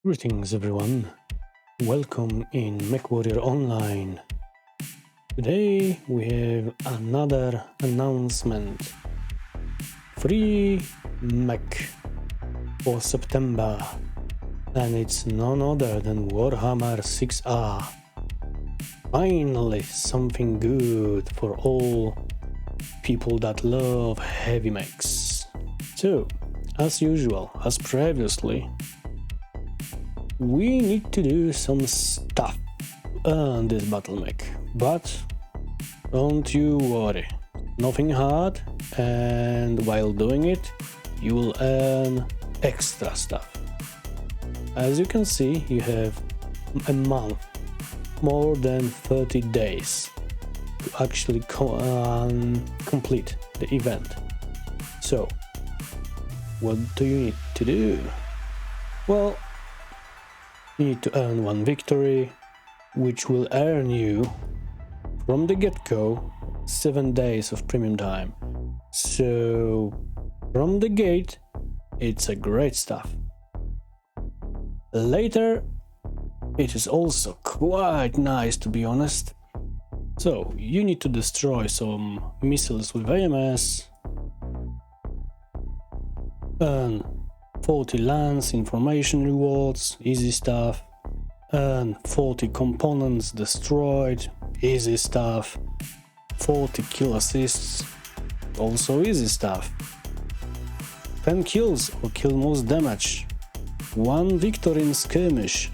Greetings everyone, welcome in Mechwarrior Online. Today we have another announcement. Free mech for September, and it's none other than Warhammer 6R. Finally something good for all people that love heavy mechs. So, as usual, as previously, we need to do some stuff to earn this battlemech, but don't you worry, nothing hard, and while doing it you will earn extra stuff. As you can see, you have a month, more than 30 days to actually complete the event. So what do you need to do? Well, you need to earn one victory, which will earn you from the get-go 7 days of premium time. So from the gate, it's a great stuff. Later, it is also quite nice, to be honest. So you need to destroy some missiles with AMS, earn 40 lands information rewards, easy stuff, earn 40 components destroyed, easy stuff, 40 kill assists, also easy stuff, 10 kills or kill most damage, 1 victory in skirmish,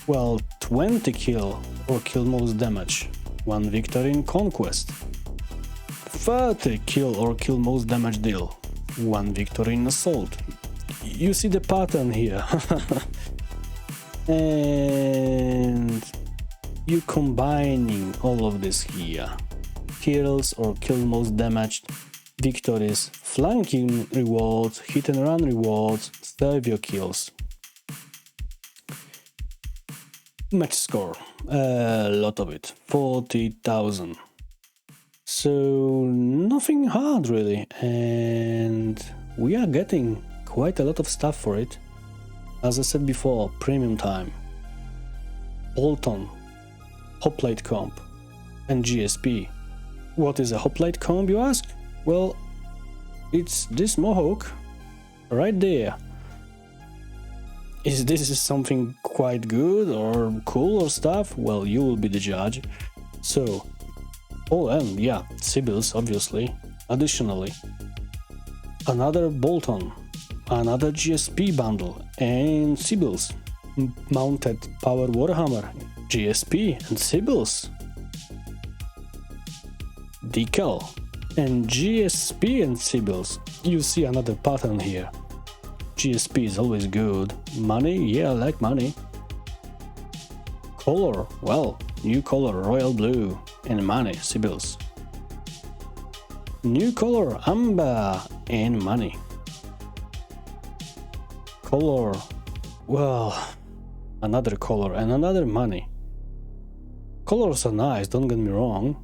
well, 20 kill or kill most damage, 1 victory in conquest, 30 kill or kill most damage deal, 1 victory in assault. You see the pattern here. And you combining all of this here: kills or kill most damaged, victories, flanking rewards, hit and run rewards, save your kills. Match score, a lot of it, 40,000. So nothing hard really, and we are getting quite a lot of stuff for it. As I said before, premium time, bolt-on, hoplite comp, and GSP. What is a hoplite comp, you ask? Well, it's this mohawk right there. Is this something quite good or cool or stuff? Well, you will be the judge. So, oh, and yeah, Sibyls, obviously. Additionally, another bolt-on, another GSP bundle, and Sibyls. Mounted Power Warhammer, GSP and Sibyls. Decal and GSP and Sibyls. You see another pattern here. GSP is always good. Money? Yeah, I like money. Color? Well, new color, royal blue, and money, Sibyls. New color, amber, and money. Color, well, another color and another money. Colors are nice, don't get me wrong.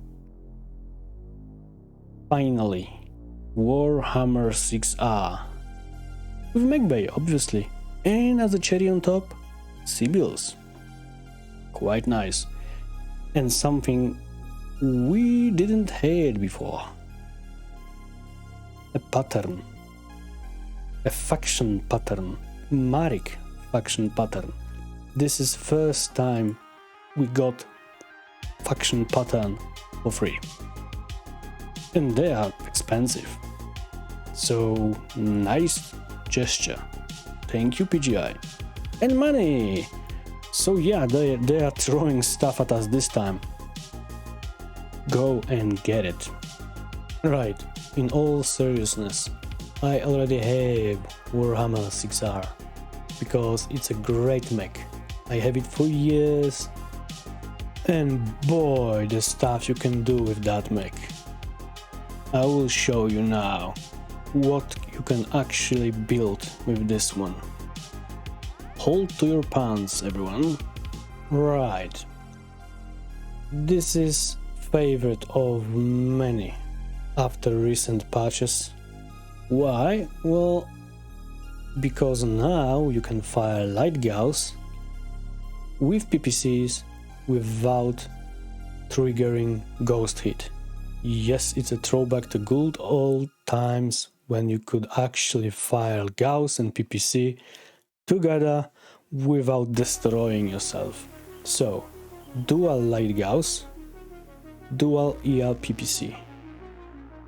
Finally, Warhammer 6R. With MechBay, obviously, and as a cherry on top, Sibyls. Quite nice. And something we didn't have before. A pattern. A faction pattern. Marik faction pattern. This is first time we got faction pattern for free. And they are expensive. So nice gesture. Thank you, PGI. And money! So yeah, they are throwing stuff at us this time. Go and get it. Right, in all seriousness, I already have Warhammer 6R because it's a great mech. I have it for years, and boy, the stuff you can do with that mech. I will show you now what you can actually build with this one. Hold to your pants, everyone. Right. This is favorite of many after recent patches. Why? Well, because now you can fire light Gauss with PPCs without triggering ghost hit. Yes, it's a throwback to good old times when you could actually fire Gauss and PPC together without destroying yourself. So, dual light Gauss, dual ER PPC.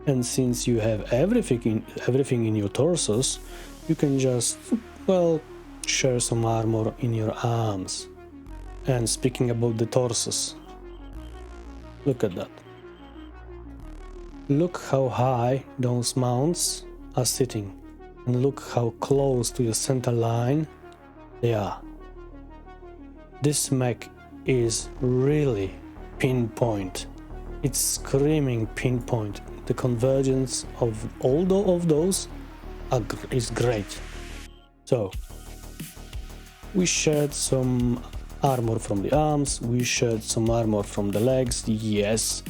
And since you have everything in your torsos, you can just, well, share some armor in your arms. And speaking about the torsos, look at that. Look how high those mounts are sitting, and look how close to the center line they are. This mech is really pinpoint. It's screaming pinpoint. The convergence of all of those is great. So, we shared some armor from the arms, we shared some armor from the legs, yes.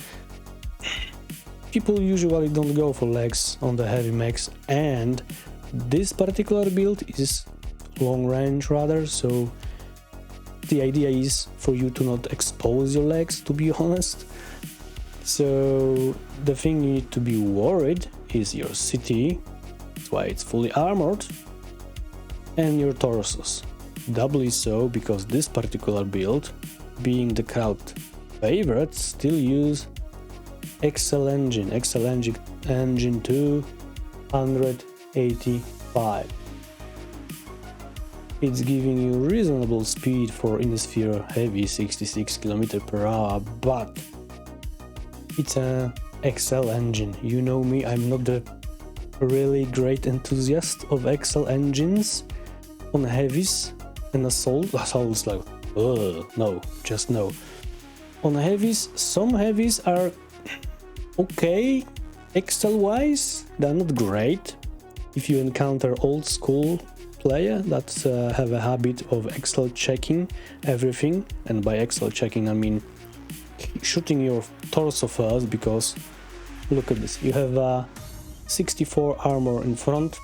People usually don't go for legs on the heavy mechs, and this particular build is long range rather, so the idea is for you to not expose your legs, to be honest. So the thing you need to be worried is your CT, that's why it's fully armored, and your torsos. Doubly so because this particular build, being the crowd favorite, still use Excel Engine 285. It's giving you reasonable speed for Insphere Heavy 66 km/h, but it's an Excel engine. You know me, I'm not the really great enthusiast of Excel engines on heavies and assaults like, no, just no. On heavies, some heavies are okay, Excel wise, they're not great. If you encounter old school player that have a habit of Excel checking everything, and by Excel checking I mean shooting your torso first, because look at this, you have a 64 armor in front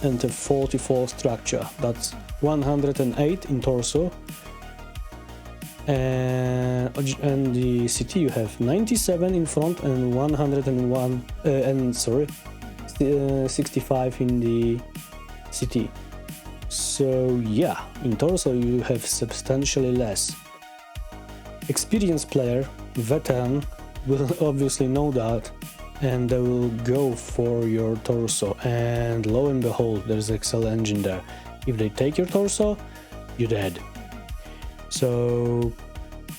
and a 44 structure, that's 108 in torso, and the CT you have 97 in front and 101 65 in the CT. So yeah, in torso you have substantially less. Experienced player, veteran, will obviously know that, and they will go for your torso, and lo and behold, there's Excel engine there. If they take your torso, you're dead. So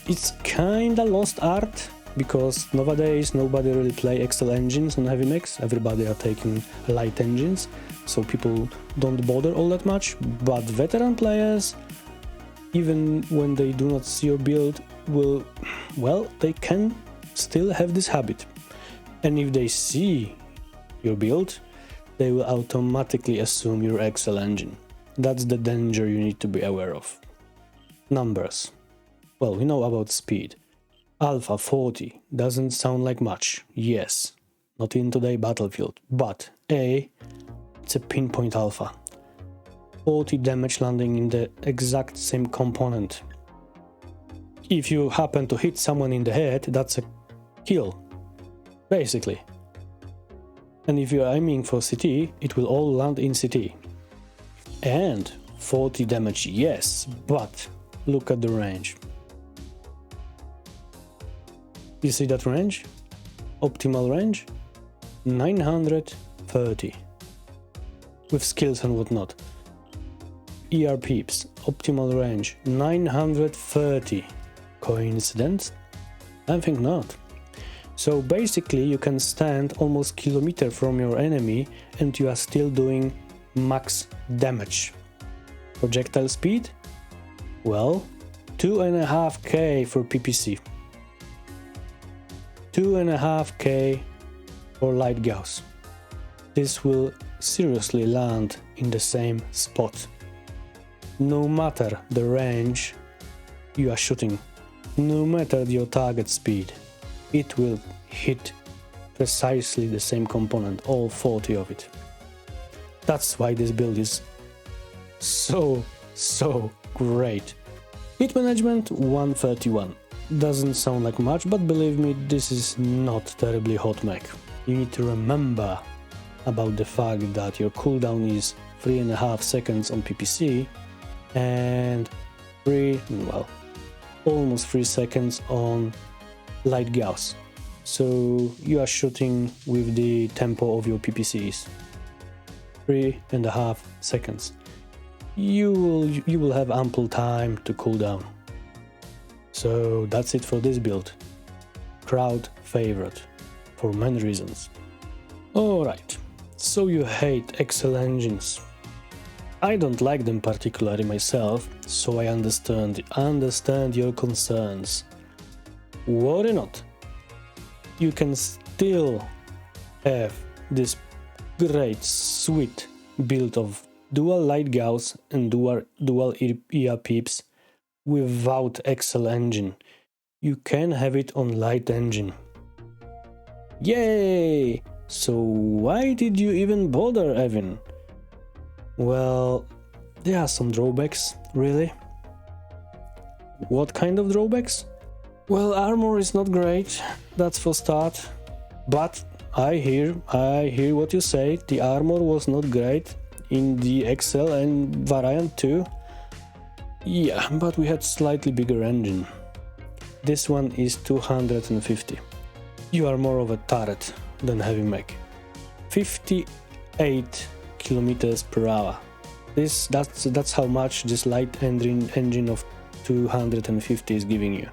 it's kinda lost art, because nowadays nobody really play Excel engines on heavy mechs, everybody are taking light engines, so people don't bother all that much. But veteran players, even when they do not see your build, they can still have this habit, and if they see your build, they will automatically assume your Excel engine. That's the danger you need to be aware of. Numbers. Well, we know about speed. Alpha 40 doesn't sound like much, yes, not in today's battlefield, but it's a pinpoint alpha. 40 damage landing in the exact same component. If you happen to hit someone in the head, that's a kill, basically. And if you're aiming for CT, it will all land in CT. And 40 damage, yes, but look at the range. You see that range? Optimal range? 930. With skills and whatnot. ER peeps, optimal range, 930. Coincidence? I think not. So basically you can stand almost kilometer from your enemy and you are still doing max damage. Projectile speed? Well, 2.5k for PPC. 2.5k for light Gauss. This will seriously land in the same spot. No matter the range you are shooting, no matter your target speed, it will hit precisely the same component, all 40 of it. That's why this build is so great. Hit management 131. Doesn't sound like much, but believe me, this is not terribly hot mech. You need to remember about the fact that your cooldown is 3.5 seconds on PPC and almost 3 seconds on light Gauss. So you are shooting with the tempo of your PPCs. 3.5 seconds. You will have ample time to cool down. So that's it for this build. Crowd favorite for many reasons. Alright, so you hate Excel engines. I don't like them particularly myself, so I understand your concerns. Worry not. You can still have this great, sweet build of dual light Gauss and dual ER peeps without Excel engine. You can have it on light engine. Yay! So why did you even bother, Evan? Well, there are some drawbacks, really. What kind of drawbacks? Well, armor is not great, that's for start. But I hear what you say. The armor was not great in the XL and variant too. Yeah, but we had slightly bigger engine. This one is 250. You are more of a turret than heavy mech. 58 kilometers per hour. That's how much this light engine of 250 is giving you.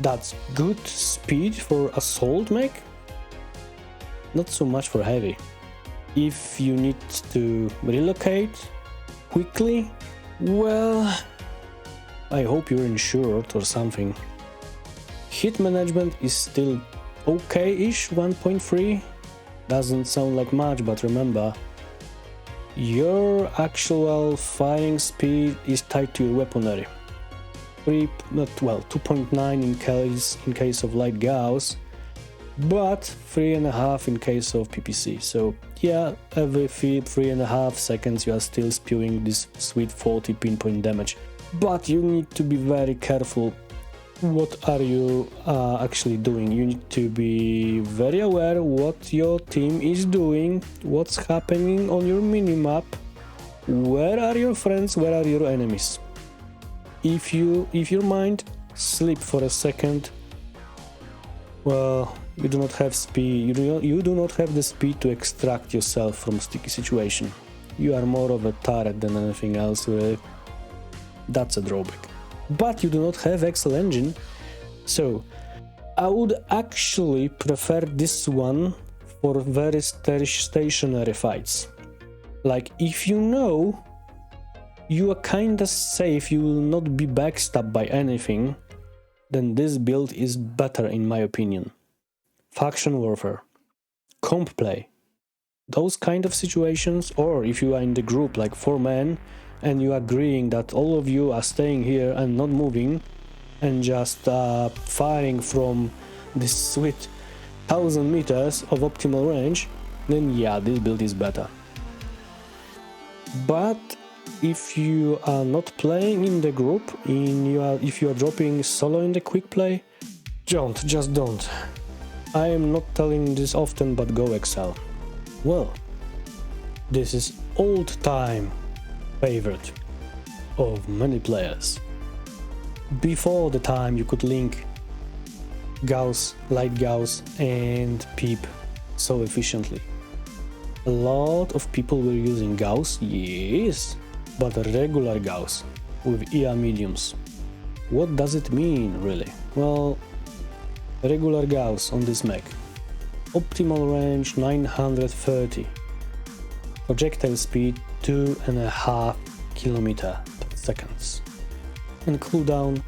That's good speed for assault mech. Not so much for heavy. If you need to relocate quickly, well, I hope you're insured or something. Hit management is still okay-ish, 1.3. Doesn't sound like much, but remember, your actual firing speed is tied to your weaponry. 2.9 in case of light Gauss, but 3.5 in case of PPC. So yeah, every 3.5 seconds you are still spewing this sweet 40 pinpoint damage. But you need to be very careful. What are you actually doing? You need to be very aware what your team is doing, what's happening on your minimap, where are your friends, where are your enemies. If your mind sleep for a second, well, you do not have speed. You do not have the speed to extract yourself from sticky situation. You are more of a turret than anything else, really. That's a drawback. But you do not have Excel engine, so I would actually prefer this one for very stationary fights. Like, if you know you are kinda safe, you will not be backstabbed by anything, then this build is better in my opinion. Faction warfare, comp play, those kind of situations, or if you are in the group like 4 men and you are agreeing that all of you are staying here and not moving and just firing from this sweet 1000 meters of optimal range, then yeah, this build is better. But if you are not playing in the group, if you are dropping solo in the quick play, just don't. I am not telling this often, but go Excel. Well, this is old time favorite of many players. Before the time you could link Gauss, light Gauss and PEEP so efficiently. A lot of people were using Gauss, yes, but a regular Gauss with ER mediums. What does it mean, really? Well, regular Gauss on this mech. Optimal range 930. Projectile speed 2.5 km/s. And cooldown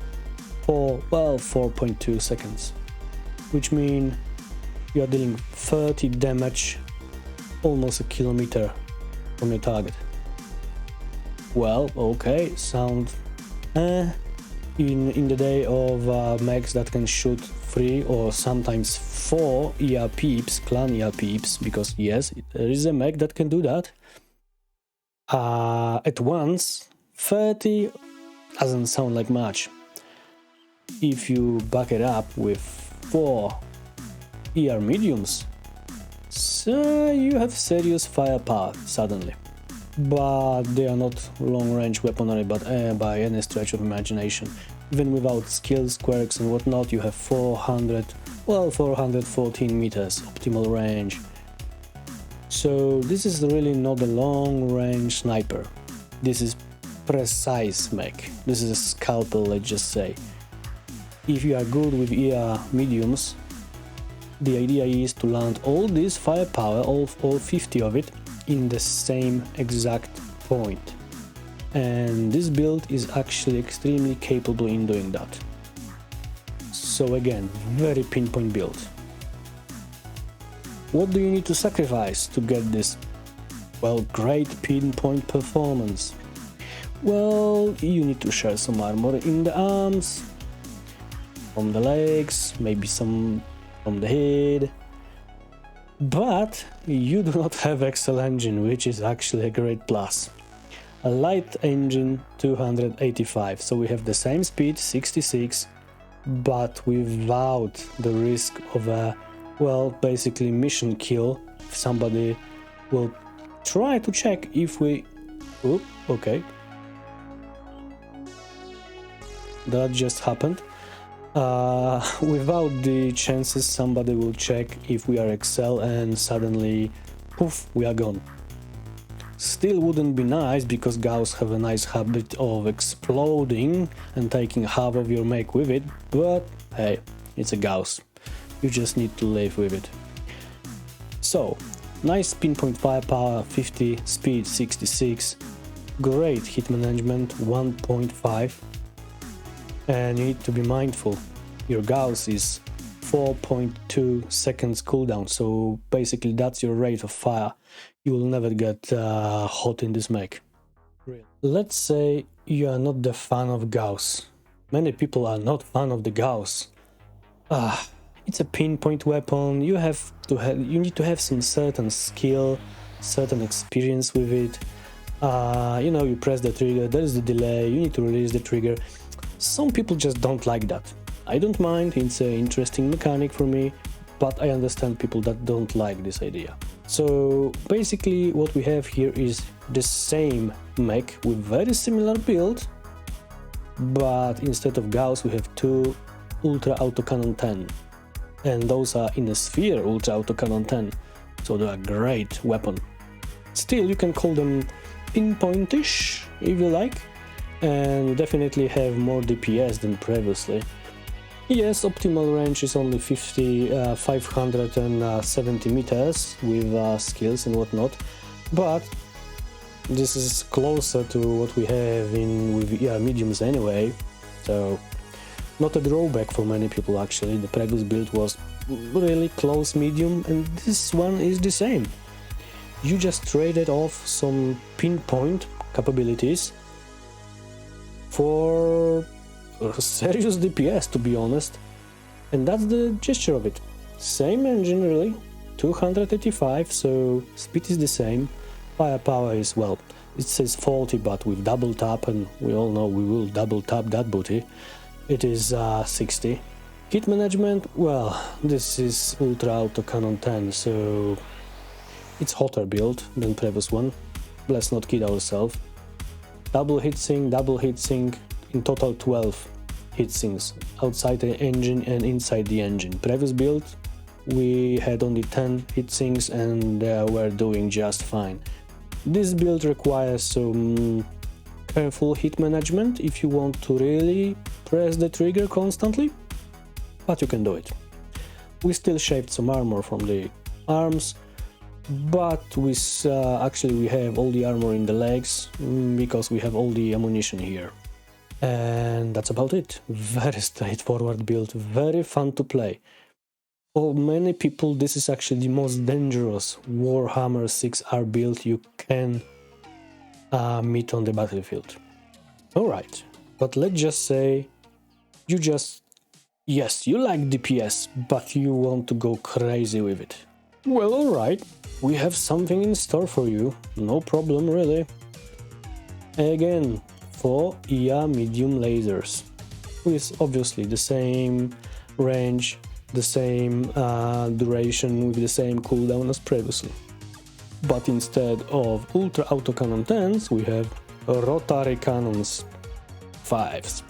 4.2 seconds. Which means you are dealing 30 damage almost a kilometer from your target. Well, okay, sound in the day of mechs that can shoot 3 or sometimes 4 ER peeps, clan ER peeps, because yes, there is a mech that can do that. at once, 30 doesn't sound like much. If you back it up with 4 ER mediums, so you have serious firepower suddenly. But they are not long-range weaponry by any stretch of imagination. Even without skills, quirks and whatnot, you have 414 meters optimal range. So this is really not a long-range sniper. This is precise mech. This is a scalpel, let's just say. If you are good with ER mediums, the idea is to land all this firepower, all 50 of it, in the same exact point. And this build is actually extremely capable in doing that. So again, very pinpoint build. What do you need to sacrifice to get this, well, great pinpoint performance? Well, you need to share some armor in the arms, from the legs, maybe some from the head. But you do not have Excel engine, which is actually a great plus. A light engine 285, so we have the same speed 66, but without the risk of a, well, basically mission kill. If somebody will try to check if we... Oop, okay. That just happened. Without the chances somebody will check if we are Excel and suddenly, poof, we are gone. Still wouldn't be nice, because Gauss have a nice habit of exploding and taking half of your mech with it, but hey, it's a Gauss. You just need to live with it. So, nice pinpoint firepower, 50, speed 66, great hit management 1.5, and you need to be mindful, your Gauss is 4.2 seconds cooldown, so basically that's your rate of fire. You will never get hot in this mech. Let's say you are not the fan of Gauss. Many people are not fan of the Gauss. It's a pinpoint weapon. You need to have some certain skill, certain experience with it. You press the trigger, there is the delay, you need to release the trigger. Some people just don't like that. I don't mind, it's an interesting mechanic for me, but I understand people that don't like this idea. So basically what we have here is the same mech with very similar build, but instead of Gauss we have 2 Ultra Autocannon 10, and those are in a sphere Ultra Autocannon 10, so they are great weapon. Still, you can call them pinpointish if you like, and you definitely have more DPS than previously. Yes, optimal range is only 570 meters with skills and whatnot, but this is closer to what we have with mediums anyway, so not a drawback for many people actually. The previous build was really close medium, and this one is the same. You just traded off some pinpoint capabilities for serious DPS, to be honest, and that's the gesture of it. Same engine really, 285, so speed is the same, firepower is, well, it says 40, but with double tap, and we all know we will double tap that booty, it is 60. Hit management, well, this is Ultra Autocannon 10, so it's hotter build than previous one, let's not kid ourselves. Double heatsink, in total 12 heatsinks outside the engine and inside the engine. Previous build we had only 10 heatsinks and they were doing just fine. This build requires some careful hit management if you want to really press the trigger constantly, but you can do it. We still shaved some armor from the arms, but we have all the armor in the legs because we have all the ammunition here. And that's about it. Very straightforward build, very fun to play. For many people this is actually the most dangerous Warhammer 6R build you can meet on the battlefield. Alright, but let's just say you like DPS, but you want to go crazy with it. Well, alright, we have something in store for you, no problem really. Again, 4 ER medium lasers, with obviously the same range, the same duration, with the same cooldown as previously. But instead of ultra autocannon 10s, we have rotary cannons 5s.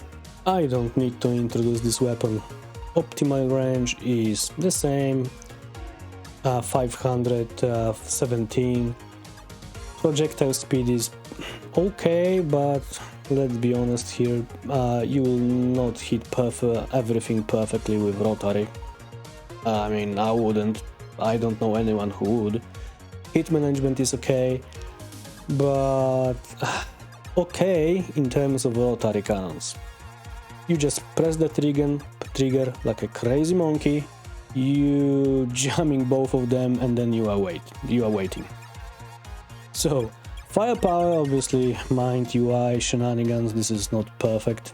I don't need to introduce this weapon. Optimal range is the same, 517. Projectile speed is okay, but let's be honest here, you will not hit everything perfectly with rotary. I mean, I wouldn't. I don't know anyone who would. Hit management is okay, but okay in terms of rotary cannons. You just press the trigger like a crazy monkey, you jamming both of them, and then you are waiting. So, firepower, obviously, mind UI shenanigans, this is not perfect.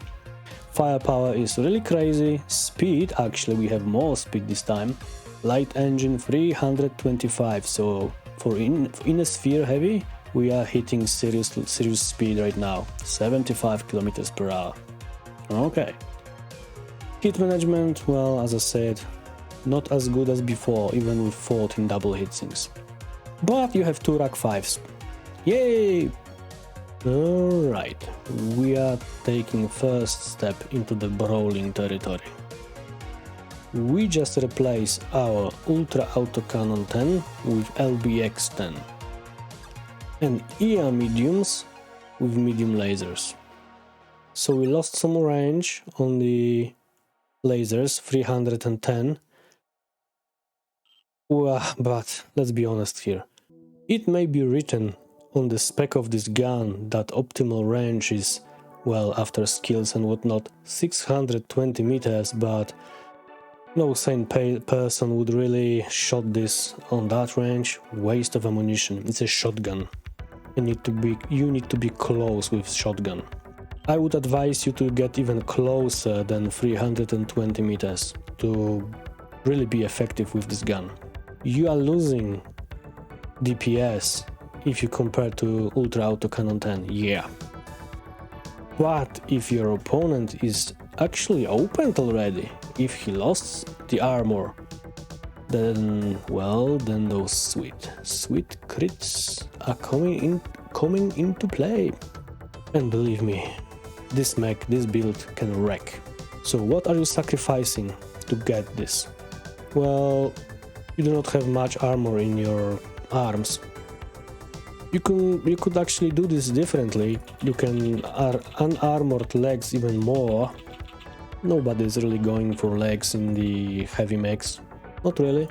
Firepower is really crazy. Speed, actually we have more speed this time. Light engine 325, so for in a sphere heavy, we are hitting serious speed right now, 75 km per hour. Okay. Hit management, well, as I said, not as good as before, even with 14 double hitsinks. But you have 2 rack 5s. Yay! Alright, we are taking first step into the Brawling territory. We just replace our Ultra Autocannon 10 with LBX 10 and ER mediums with medium lasers. So we lost some range on the lasers, 310. Well, but let's be honest here. It may be written on the spec of this gun that optimal range is, well, after skills and whatnot, 620 meters, but no sane person would really shot this on that range. Waste of ammunition. It's a shotgun. You need to be close with shotgun. I would advise you to get even closer than 320 meters to really be effective with this gun. You are losing DPS if you compare to Ultra Autocannon 10, yeah. But if your opponent is actually opened already, if he lost the armor, then, well, then those sweet crits are coming into play. And believe me, this build can wreck. So what are you sacrificing to get this? Well, you do not have much armor in your arms. You could actually do this differently. You can unarmored legs even more. Nobody's really going for legs in the heavy mechs. Not really.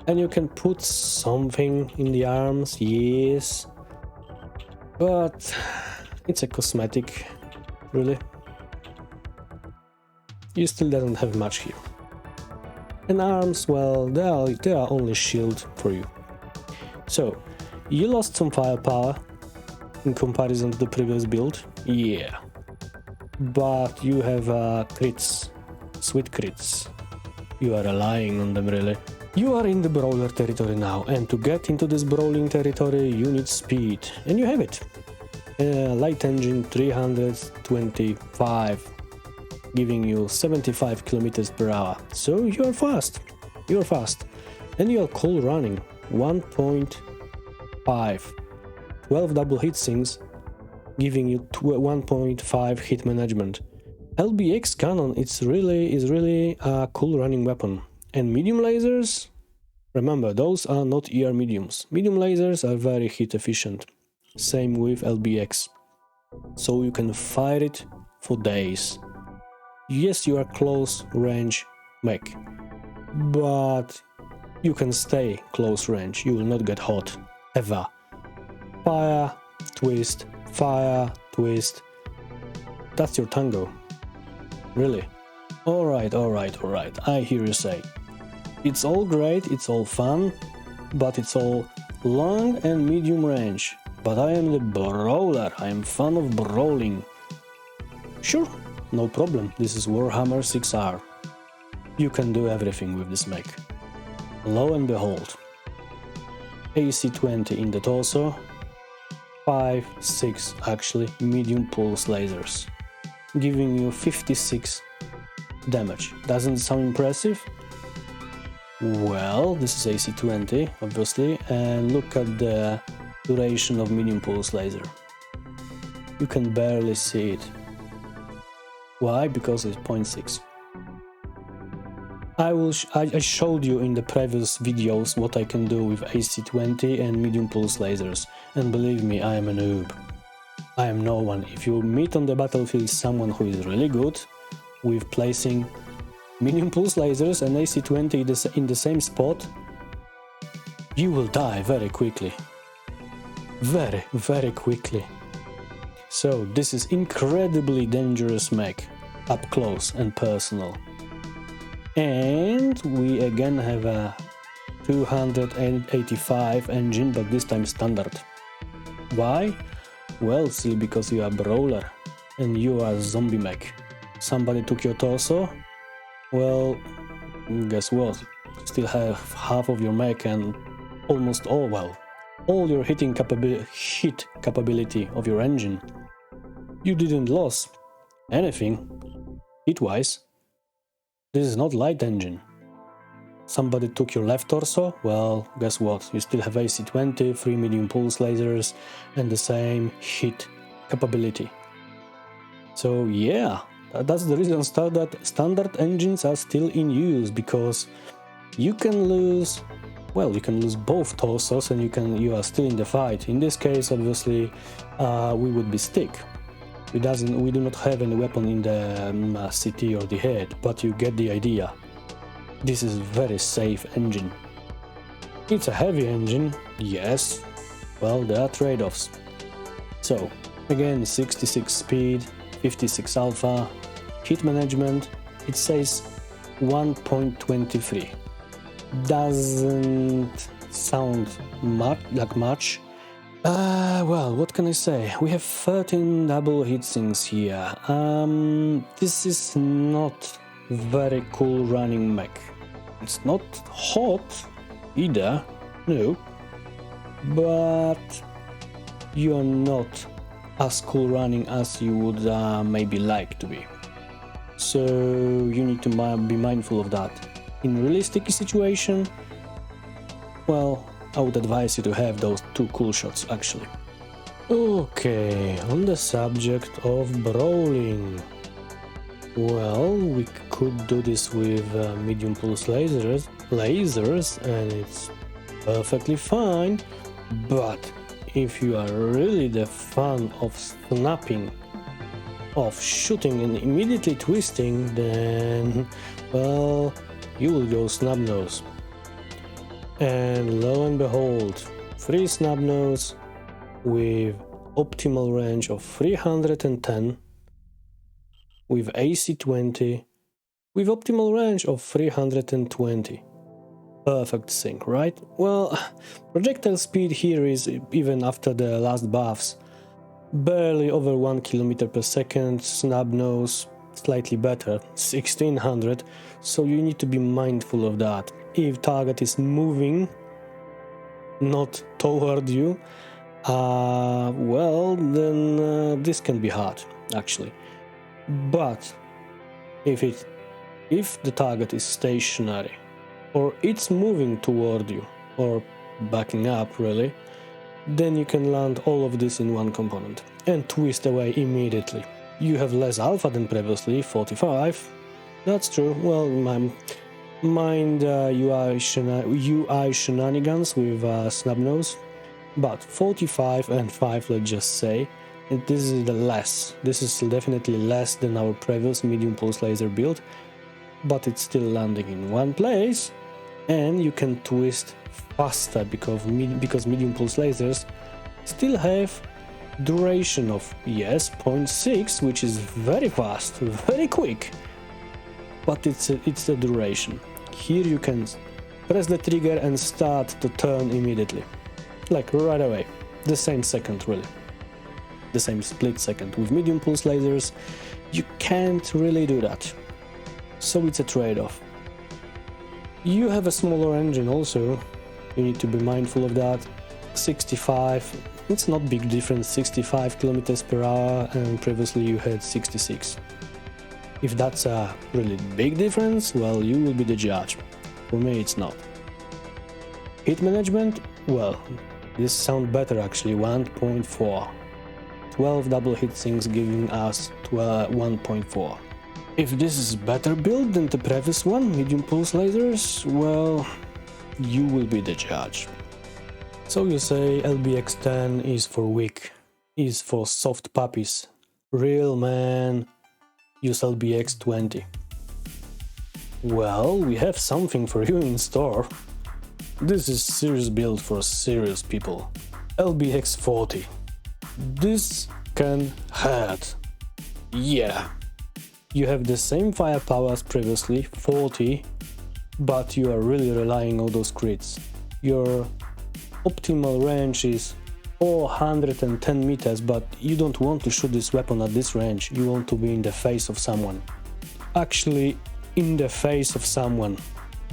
And you can put something in the arms, yes. But it's a cosmetic, really. You still don't have much here. And arms, well, they are only shield for you. So, you lost some firepower in comparison to the previous build, yeah. But you have crits, sweet crits. You are relying on them, really. You are in the Brawler territory now, and to get into this Brawling territory you need speed, and you have it. Light engine 325, giving you 75 km per hour. So you are fast. And you are cool running, 1.5, 12 double hit sinks, giving you 1.5 hit management. LBX cannon is really a cool running weapon. And medium lasers, remember, those are not ER mediums. Medium lasers are very hit efficient. Same with LBX. So you can fire it for days. Yes, you are close range mech, but you can stay close range. You will not get hot ever. Fire, twist, fire, twist. That's your tango. Really. Alright. I hear you say. It's all great, it's all fun, but it's all long and medium range. But I am the brawler, I am fan of brawling. Sure, no problem, this is Warhammer 6R. You can do everything with this mech. Lo and behold. AC 20 in the torso, 5, 6 actually medium pulse lasers, giving you 56 damage. Doesn't sound impressive? Well, this is AC-20 obviously, and look at the duration of medium pulse laser. You can barely see it. Why? Because it's 0.6. I showed you in the previous videos what I can do with AC-20 and medium pulse lasers, and believe me, I am a noob. I am no one. If you meet on the battlefield someone who is really good with placing medium pulse lasers and AC-20 in the same spot, you will die very quickly. Very, very quickly. So this is incredibly dangerous mech, up close and personal. And we again have a 285 engine, but this time standard. Why? Well, still because you are brawler and you are zombie mech. Somebody took your torso? Well, guess what? You still have half of your mech and almost all your hit capability of your engine. You didn't lose anything hit-wise. This is not light engine. Somebody took your left torso? Well, guess what? You still have AC-20, 3 medium pulse lasers, and the same hit capability. So yeah, that's the reason that standard engines are still in use, because you can lose, well, you can lose both torsos and you are still in the fight. In this case, obviously, we would be stick. We do not have any weapon in the CT or the head, but you get the idea. This is very safe engine. It's a heavy engine, yes. Well, there are trade-offs. So, again, 66 speed, 56 alpha, hit management, it says 1.23. Doesn't sound much. Well, what can I say? We have 13 double heatsinks here. This is not very cool running mech. It's not hot either, no, but you are not as cool running as you would maybe like to be. So you need to be mindful of that. In realistic situation, well, I would advise you to have those 2 cool shots actually. Okay, on the subject of brawling. Well, we could do this with medium pulse lasers, and it's perfectly fine. But if you are really the fan of snapping, of shooting and immediately twisting, then, well, you will go snub nose. And lo and behold, 3 snub nose with optimal range of 310, with AC-20, with optimal range of 320. Perfect sync, right? Well, projectile speed here is, even after the last buffs, barely over 1 km per second, snub nose slightly better, 1600, so you need to be mindful of that. If target is moving, not toward you, well, then this can be hard, actually. But if the target is stationary, or it's moving toward you, or backing up really, then you can land all of this in one component and twist away immediately. You have less alpha than previously, 45. That's true. Well, mind UI shenanigans with snub nose, but 45 and 5, let's just say, and this is the less. This is definitely less than our previous medium pulse laser build, but it's still landing in one place, and you can twist faster because medium pulse lasers still have duration of, yes, 0.6, which is very fast, very quick, but it's a duration. Here you can press the trigger and start to turn immediately, like right away, the same second really, the same split second. With medium pulse lasers you can't really do that, so it's a trade-off. You have a smaller engine also, you need to be mindful of that. 65, It's not big difference, 65 kilometers per hour and previously you had 66. If that's a really big difference, well, you will be the judge. For me, it's not. Hit management, well, this sounds better actually, 1.4. 12 double hit sinks giving us 1.4. If this is better build than the previous one, medium pulse lasers, well, you will be the judge. So you say LBX10 is for weak, is for soft puppies. Real man, use LBX20. Well, we have something for you in store. This is serious build for serious people. LBX40. This can hurt. Yeah. You have the same firepower as previously, 40, but you are really relying on those crits. Your optimal range is 410 meters, but you don't want to shoot this weapon at this range, you want to be in the face of someone. Actually, in the face of someone.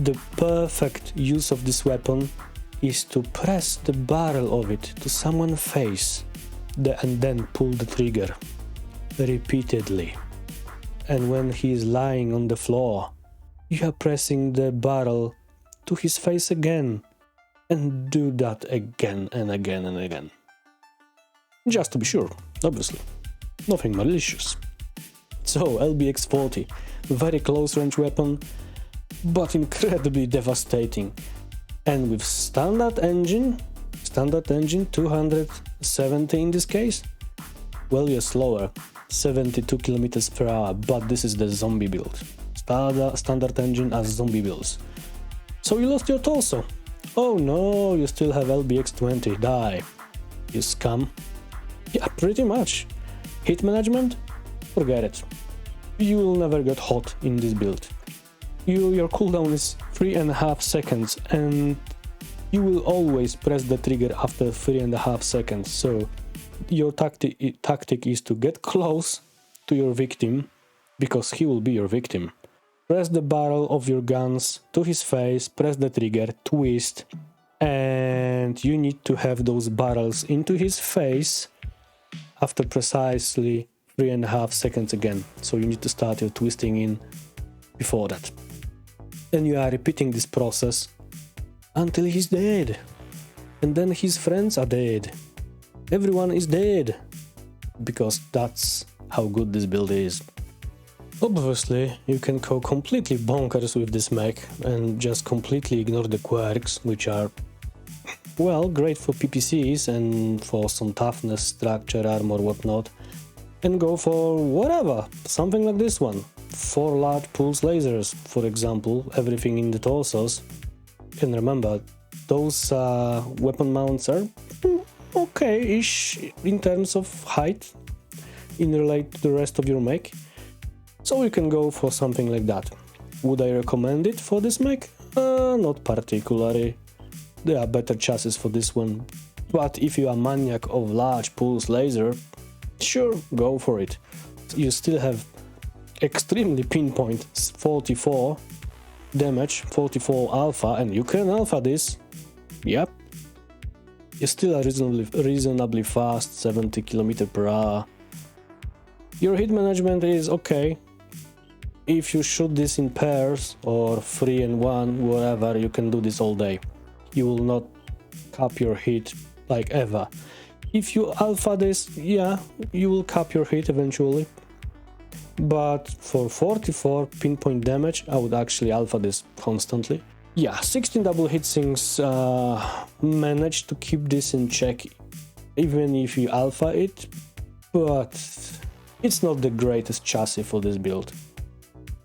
The perfect use of this weapon is to press the barrel of it to someone's face and then pull the trigger repeatedly. And when he is lying on the floor, you are pressing the barrel to his face again. And do that again and again and again. Just to be sure, obviously. Nothing malicious. So, LBX40, very close range weapon, but incredibly devastating. And with standard engine 270 in this case, well, you're slower, 72 kilometers per hour, but this is the zombie build. Standard engine as zombie builds. So you lost your torso. Oh no, you still have LBX20, die, you scum. Yeah, pretty much. Hit management? Forget it. You will never get hot in this build. Your cooldown is 3.5 seconds and you will always press the trigger after 3.5 seconds, so your tactic is to get close to your victim, because he will be your victim. Press the barrel of your guns to his face, press the trigger, twist, and you need to have those barrels into his face after precisely 3.5 seconds again. So you need to start your twisting in before that. And you are repeating this process until he's dead. And then his friends are dead. Everyone is dead. Because that's how good this build is. Obviously, you can go completely bonkers with this mech and just completely ignore the quirks, which are, well, great for PPCs and for some toughness, structure, armor, whatnot, and go for whatever, something like this one. 4 large pulse lasers, for example, everything in the torsos. And remember, those weapon mounts are okay-ish in terms of height in relation to the rest of your mech. So you can go for something like that. Would I recommend it for this mech? Not particularly. There are better chassis for this one. But if you are maniac of large pulse laser, sure, go for it. You still have extremely pinpoint 44 damage, 44 alpha, and you can alpha this. Yep. You still are reasonably fast, 70 km per hour. Your hit management is okay. If you shoot this in pairs or 3 and 1, whatever, you can do this all day. You will not cap your hit like ever. If you alpha this, yeah, you will cap your hit eventually. But for 44 pinpoint damage, I would actually alpha this constantly. Yeah, 16 double hit sinks managed to keep this in check, even if you alpha it, but it's not the greatest chassis for this build.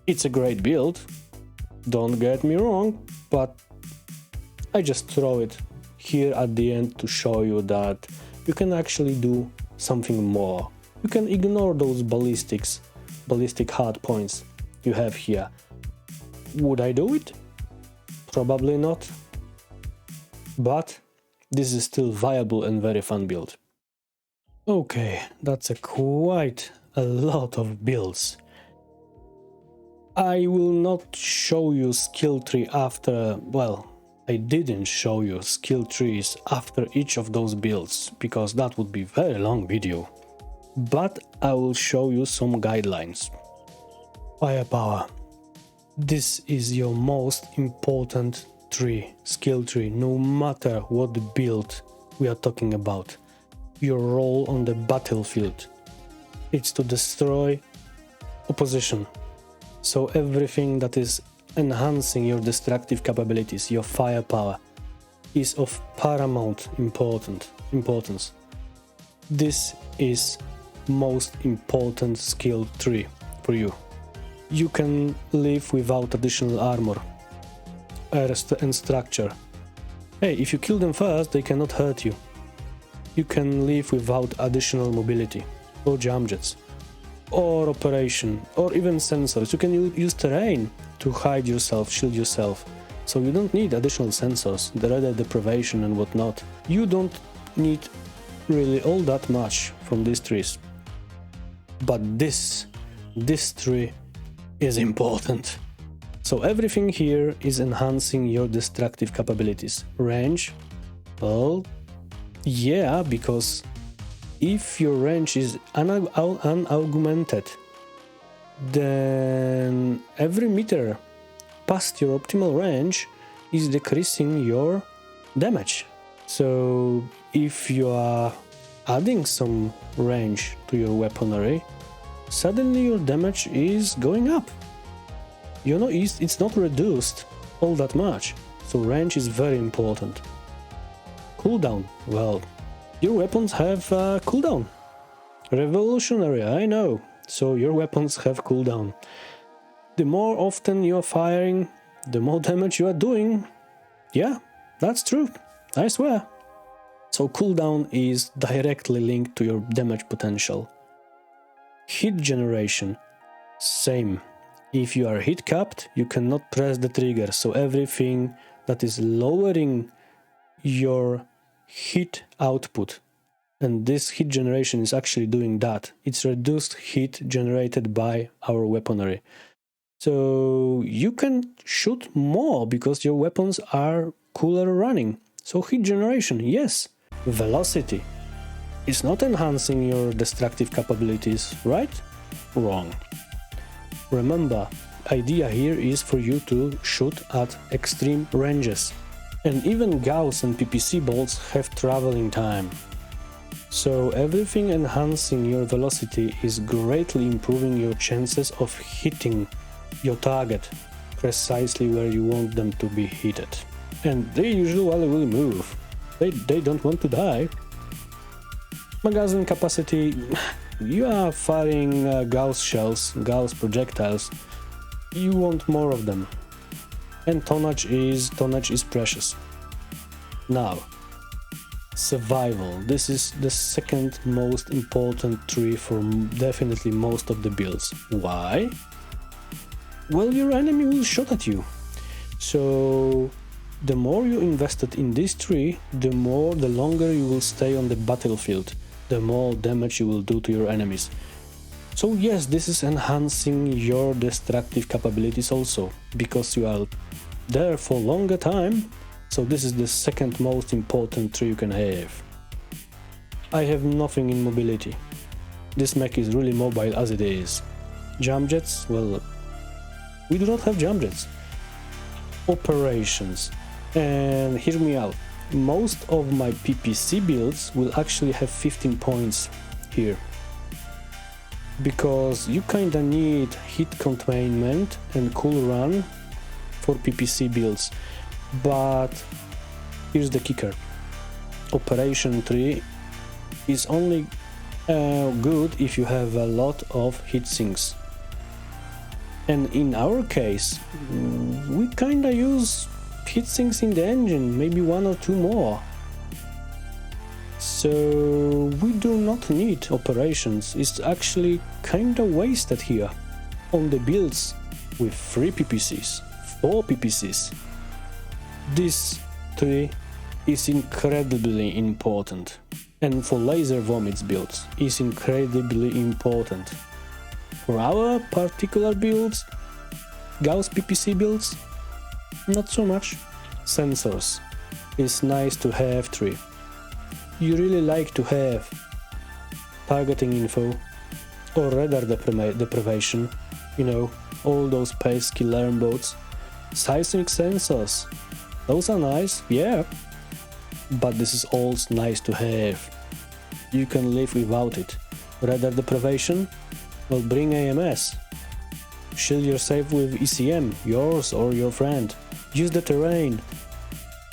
It's a great build, don't get me wrong, but I just throw it here at the end to show you that you can actually do something more. You can ignore those ballistic hard points you have here. Would I do it? Probably not. But this is still viable and very fun build. Okay, that's quite a lot of builds. I will not show you skill tree after, well, I didn't show you skill trees after each of those builds, because that would be a very long video. But I will show you some guidelines. Firepower. This is your most important tree, skill tree, no matter what build we are talking about. Your role on the battlefield. It's to destroy opposition. So everything that is enhancing your destructive capabilities, your firepower, is of paramount importance. This is most important skill tree for you. You can live without additional armor and structure. Hey, if you kill them first, they cannot hurt you. You can live without additional mobility, or jump jets, or operation, or even sensors. You can use terrain to hide yourself, shield yourself. So you don't need additional sensors, the radar deprivation and whatnot. You don't need really all that much from these trees. But this tree is important. So everything here is enhancing your destructive capabilities. Range, well, yeah, because if your range is unaugmented, then every meter past your optimal range is decreasing your damage. So if you are adding some range to your weaponry, suddenly your damage is going up. You know, it's not reduced all that much. So range is very important. Cooldown, well, your weapons have cooldown. Revolutionary, I know. So your weapons have cooldown. The more often you are firing, the more damage you are doing. Yeah, that's true, I swear. So cooldown is directly linked to your damage potential. Hit generation, same. If you are hit capped, you cannot press the trigger, so everything that is lowering your hit output, and this hit generation is actually doing that. It's reduced hit generated by our weaponry. So you can shoot more because your weapons are cooler running. So hit generation, yes. Velocity. It's not enhancing your destructive capabilities, right? Wrong. Remember, idea here is for you to shoot at extreme ranges. And even Gauss and PPC bolts have traveling time. So everything enhancing your velocity is greatly improving your chances of hitting your target precisely where you want them to be hit. And they usually will move. They don't want to die. Magazine capacity, you are firing Gauss shells, Gauss projectiles, you want more of them. And tonnage is precious. Now, survival. This is the second most important tree for definitely most of the builds. Why? Well, your enemy will shoot at you. So the more you invested in this tree, the longer you will stay on the battlefield, the more damage you will do to your enemies. So yes, this is enhancing your destructive capabilities also, because you are there for longer time. So this is the second most important tree you can have. I have nothing in mobility. This mech is really mobile as it is. Jump jets? Well, we do not have jump jets. Operations. And hear me out. Most of my PPC builds will actually have 15 points here. Because you kinda need hit containment and cool run for PPC builds. But here's the kicker. Operation 3 is only good if you have a lot of hit sinks. And in our case, we kinda use hit sinks in the engine, maybe one or two more. So we do not need operations. It's actually kinda wasted here on the builds with 3 PPCs, 4 PPCs. This tree is incredibly important, and for laser vomits builds is incredibly important. For our particular builds, Gauss PPC builds, not so much. sensors is nice to have tree. You really like to have targeting info or radar deprivation, you know, all those pesky learn boats. Seismic sensors, those are nice, yeah, but this is also nice to have. You can live without it. Radar deprivation, well, bring AMS. Shield yourself with ECM, yours or your friend. Use the terrain.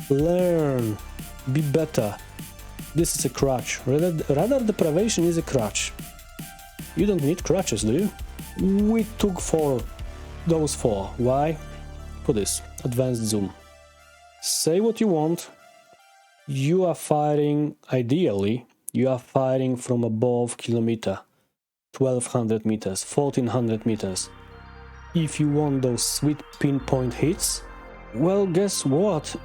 Learn. Be better. This is a crutch. Radar deprivation is a crutch. You don't need crutches, do you? We took those four. Why? For this. Advanced zoom. Say what you want. You are firing, ideally, you are firing from above kilometer. 1200 meters, 1400 meters. If you want those sweet pinpoint hits, well, guess what?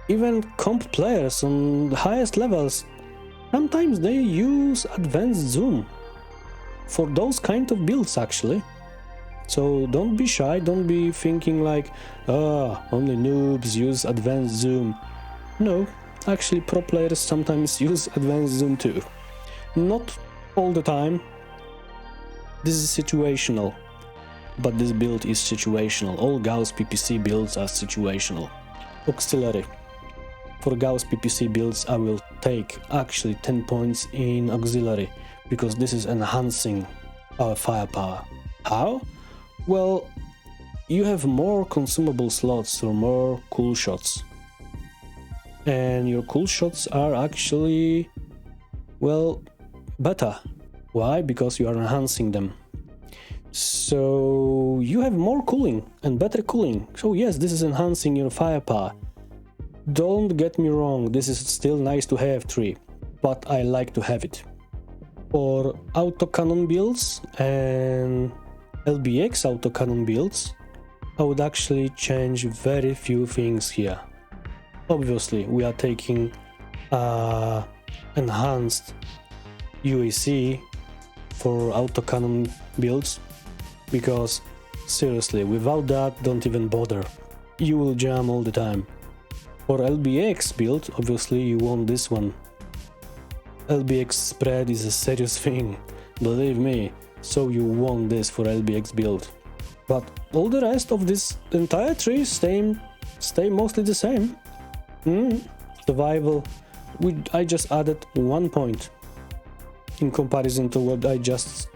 Even comp players on the highest levels, sometimes they use advanced zoom for those kind of builds, actually. So don't be shy, don't be thinking like, only noobs use advanced zoom. No, actually pro players sometimes use advanced zoom too. Not all the time. This is situational, but this build is situational. All Gauss PPC builds are situational. Auxiliary. For Gauss PPC builds I will take actually 10 points in auxiliary, because this is enhancing our firepower. How? Well, you have more consumable slots or more cool shots. And your cool shots are actually, well, better. Why? Because you are enhancing them. So you have more cooling and better cooling. So yes, this is enhancing your firepower. Don't get me wrong, this is still nice to have 3, but I like to have it. For autocannon builds and LBX autocannon builds, I would actually change very few things here. Obviously, we are taking enhanced UAC for autocannon builds, because seriously, without that, don't even bother. You will jam all the time. For LBX build, obviously you want this one. LBX spread is a serious thing, believe me, so you want this for LBX build. But all the rest of this entire tree stay mostly the same. Survival, I just added 1 point in comparison to what I just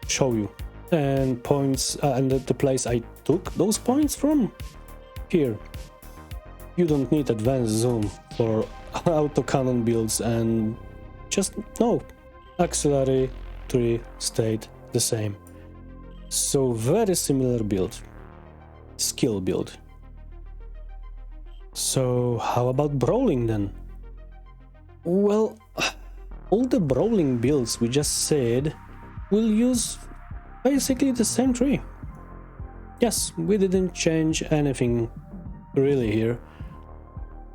show you. And points, and the place I took those points from, here. You don't need advanced zoom for autocannon builds, and just no. Auxiliary 3 stayed the same. So very similar build. Skill build. So how about Brawling then? Well, all the Brawling builds we just said will use basically the same tree. Yes, we didn't change anything really here.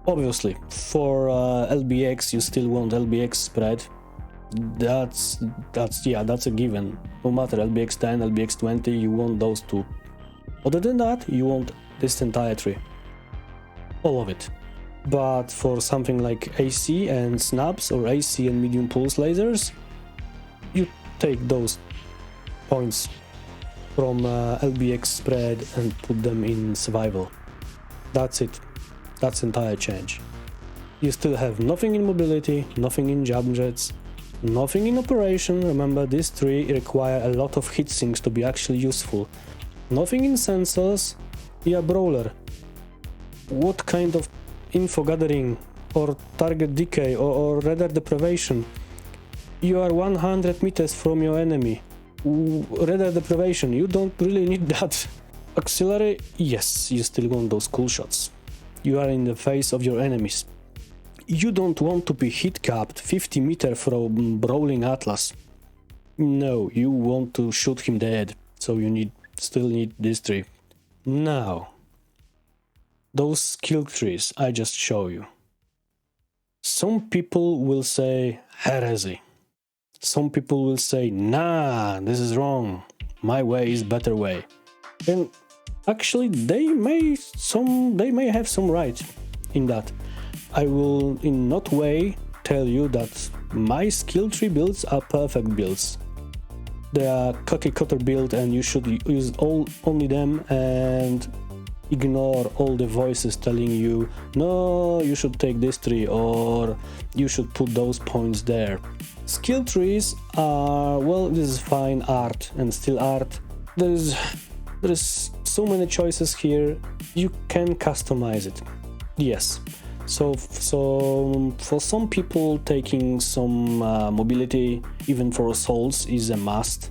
Obviously, for LBX you still want LBX spread. That's a given. No matter LBX 10, LBX 20, you want those two. Other than that, you want this entire tree. All of it. But for something like AC and snaps or AC and medium pulse lasers, you take those points from LBX spread and put them in survival. That's it. That's entire change. You still have nothing in mobility, nothing in jump jets, nothing in operation. Remember, these three require a lot of hit sinks to be actually useful. Nothing in sensors. Yeah, Brawler. What kind of info gathering or target decay or radar deprivation? You are 100 meters from your enemy. Radar deprivation, you don't really need that. Auxiliary, yes, you still want those cool shots. You are in the face of your enemies. You don't want to be hit capped 50 meters from Brawling Atlas. No, you want to shoot him dead, so you still need this tree. Now, those skill trees I just show you. Some people will say heresy. Some people will say, nah, this is wrong. My way is better way. And actually, they may have some right in that. I will in no way tell you that my skill tree builds are perfect builds. They are cookie cutter build and you should use only them and ignore all the voices telling you, no, you should take this tree or you should put those points there. Skill trees are, well, this is fine art and still art. There's so many choices here. You can customize it. Yes. So for some people, taking some mobility, even for souls, is a must.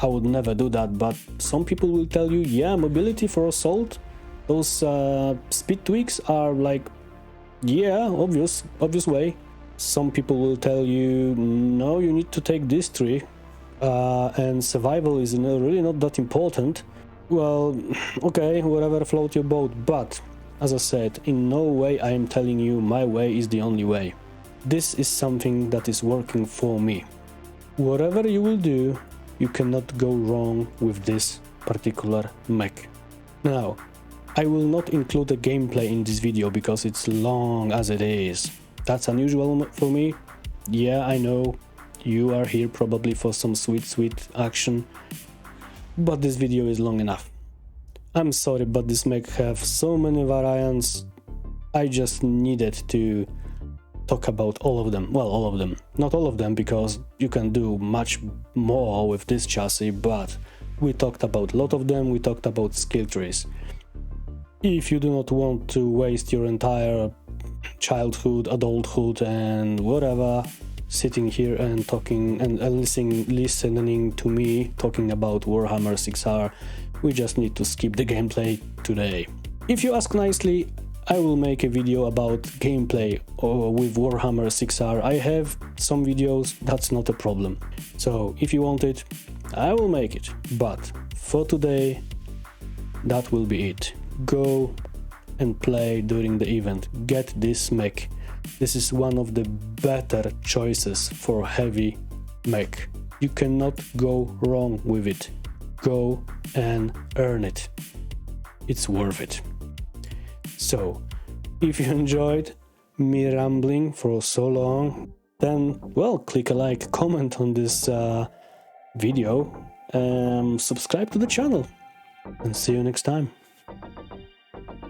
I would never do that, but some people will tell you, yeah, mobility for assault, those speed tweaks are like, yeah, obvious way. Some people will tell you, no, you need to take this tree, and survival is really not that important. Well, okay, whatever, float your boat, but as I said, in no way I am telling you my way is the only way. This is something that is working for me. Whatever you will do, you cannot go wrong with this particular mech. Now, I will not include the gameplay in this video because it's long as it is. That's unusual for me. Yeah, I know, you are here probably for some sweet action, but this video is long enough. I'm sorry, but this mech have so many variants. I just needed to talk about all of them. Well, all of them. Not all of them, because you can do much more with this chassis, but we talked about a lot of them. We talked about skill trees. If you do not want to waste your entire childhood, adulthood and whatever sitting here and talking and listening to me talking about Warhammer 6R, we just need to skip the gameplay today. If you ask nicely, I will make a video about gameplay with Warhammer 6R. I have some videos, that's not a problem. So if you want it, I will make it. But for today, that will be it. Go and play during the event. Get this mech. This is one of the better choices for heavy mech. You cannot go wrong with it. Go and earn it. It's worth it. So, if you enjoyed me rambling for so long, then, well, click a like, comment on this video, subscribe to the channel, and see you next time.